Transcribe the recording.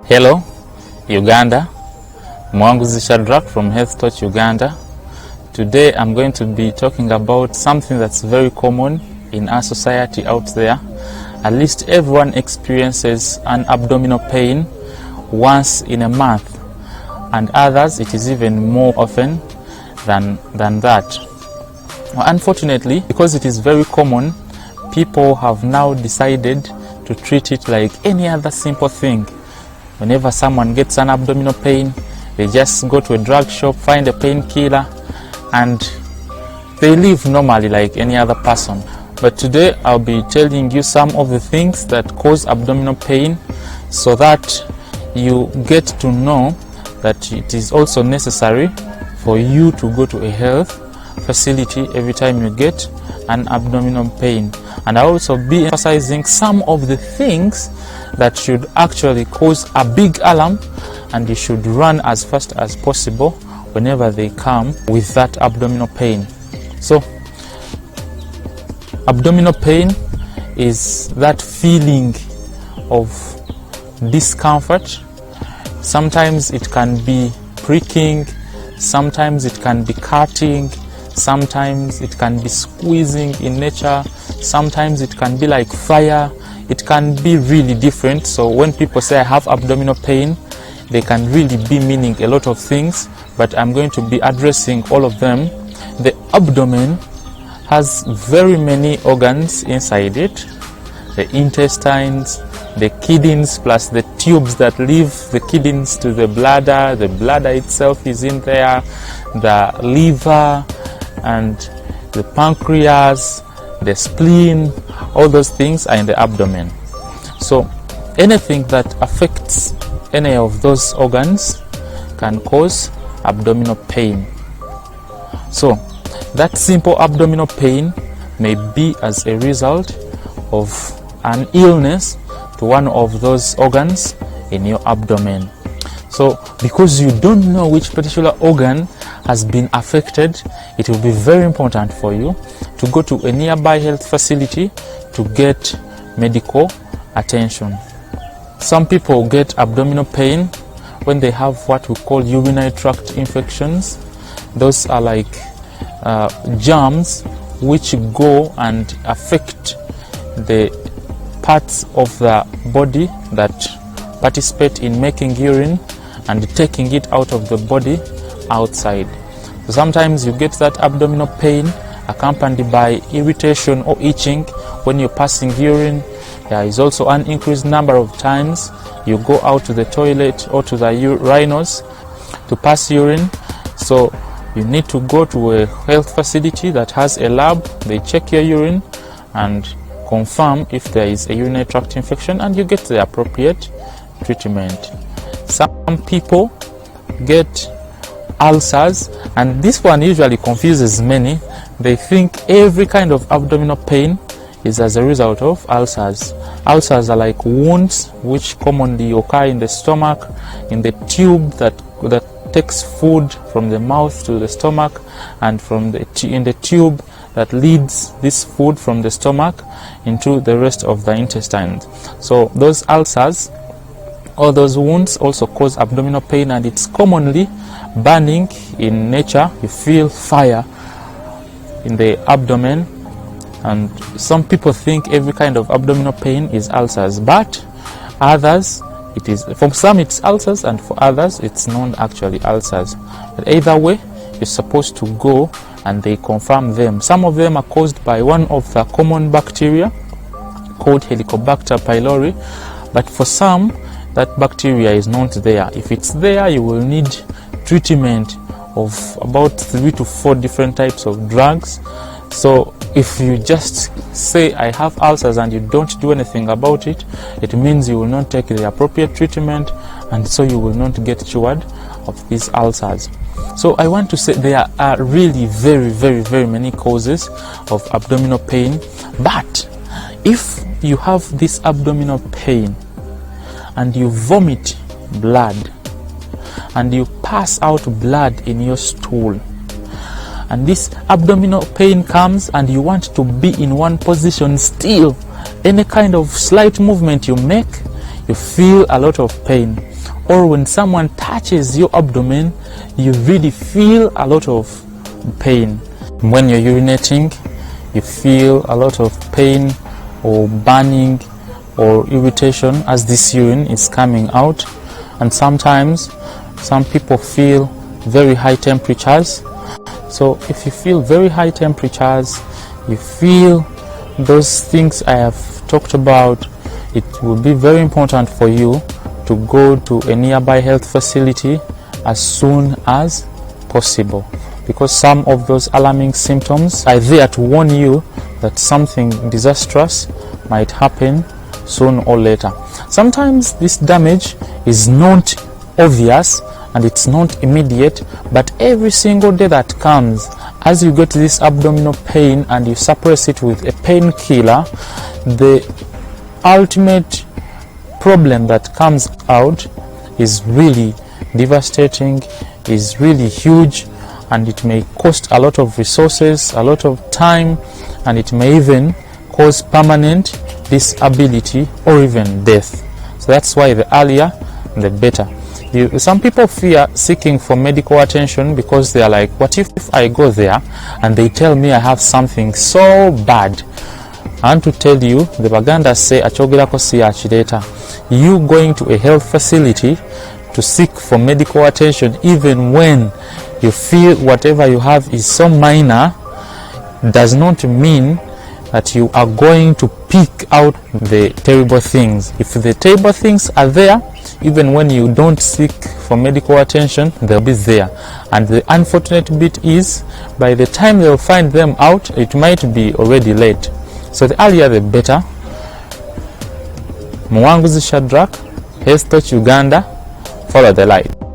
Hello, Uganda. Mwanguzi Shadrach from Health Touch Uganda. Today I'm going to be talking about something that's very common in our society out there. At least everyone experiences an abdominal pain once in a month, and others it is even more often than that. Unfortunately, because it is very common, people have now decided to treat it like any other simple thing. Whenever someone gets an abdominal pain, they just go to a drug shop, find a painkiller, and they live normally like any other person. But today I'll be telling you some of the things that cause abdominal pain, so that you get to know that it is also necessary for you to go to a health facility every time you get an abdominal pain. And I'll also be emphasizing some of the things that should actually cause a big alarm, and you should run as fast as possible whenever they come with that abdominal pain. So, abdominal pain is that feeling of discomfort. Sometimes it can be pricking, sometimes it can be cutting, sometimes it can be squeezing in nature, sometimes it can be like fire. It can be really different. So when people say I have abdominal pain, they can really be meaning a lot of things, but I'm going to be addressing all of them. The abdomen has very many organs inside it: the intestines, the kidneys, plus the tubes that leave the kidneys to the bladder. The bladder itself is in there, the liver and the pancreas, the spleen. All those things are in the abdomen. So anything that affects any of those organs can cause abdominal pain. So that simple abdominal pain may be as a result of an illness to one of those organs in your abdomen. So because you don't know which particular organ has been affected, it will be very important for you to go to a nearby health facility to get medical attention. Some people get abdominal pain when they have what we call urinary tract infections. Those are like germs which go and affect the parts of the body that participate in making urine and taking it out of the body outside. So sometimes you get that abdominal pain accompanied by irritation or itching when you're passing urine. There is also an increased number of times you go out to the toilet or to the urinals to pass urine. So you need to go to a health facility that has a lab. They check your urine and confirm if there is a urinary tract infection, and you get the appropriate treatment. Some people get ulcers, and this one usually confuses many. They think every kind of abdominal pain is as a result of ulcers. Ulcers are like wounds which commonly occur in the stomach, in the tube that takes food from the mouth to the stomach, and in the tube that leads this food from the stomach into the rest of the intestines. So those ulcers or those wounds also cause abdominal pain, and it's commonly burning in nature. You feel fire in the abdomen, and some people think every kind of abdominal pain is ulcers, but others, it is, for some it's ulcers, and for others it's not actually ulcers. But either way, you're supposed to go and they confirm them. Some of them are caused by one of the common bacteria called Helicobacter pylori, but for some that bacteria is not there. If it's there, you will need treatment of about 3 to 4 different types of drugs. So if you just say I have ulcers and you don't do anything about it, it means you will not take the appropriate treatment, and so you will not get cured of these ulcers. So I want to say there are really very many causes of abdominal pain, but if you have this abdominal pain and you vomit blood and you pass out blood in your stool, and this abdominal pain comes and you want to be in one position still, any kind of slight movement you make, you feel a lot of pain. or when someone touches your abdomen, you really feel a lot of pain. When you're urinating, you feel a lot of pain or burning or irritation as this urine is coming out. And sometimes some people feel very high temperatures. So if you feel very high temperatures, you feel those things I have talked about, it will be very important for you to go to a nearby health facility as soon as possible, because some of those alarming symptoms are there to warn you that something disastrous might happen soon or later. Sometimes this damage is not obvious and it's not immediate, but every single day that comes, as you get this abdominal pain and you suppress it with a painkiller, the ultimate problem that comes out is really devastating, is really huge, and it may cost a lot of resources, a lot of time, and it may even cause permanent disability or even death. So that's why the earlier the better. Some people fear seeking for medical attention because they are like, what if I go there and they tell me I have something so bad? I want to tell you, the Baganda say, achogerako si achireta. You going to a health facility to seek for medical attention, even when you feel whatever you have is so minor, does not mean that you are going to pick out the terrible things. If the terrible things are there, even when you don't seek for medical attention, they'll be there. And the unfortunate bit is, by the time they'll find them out, it might be already late. So the earlier the better. Muwanguzi Shadrach, Health Touch Uganda, follow the light.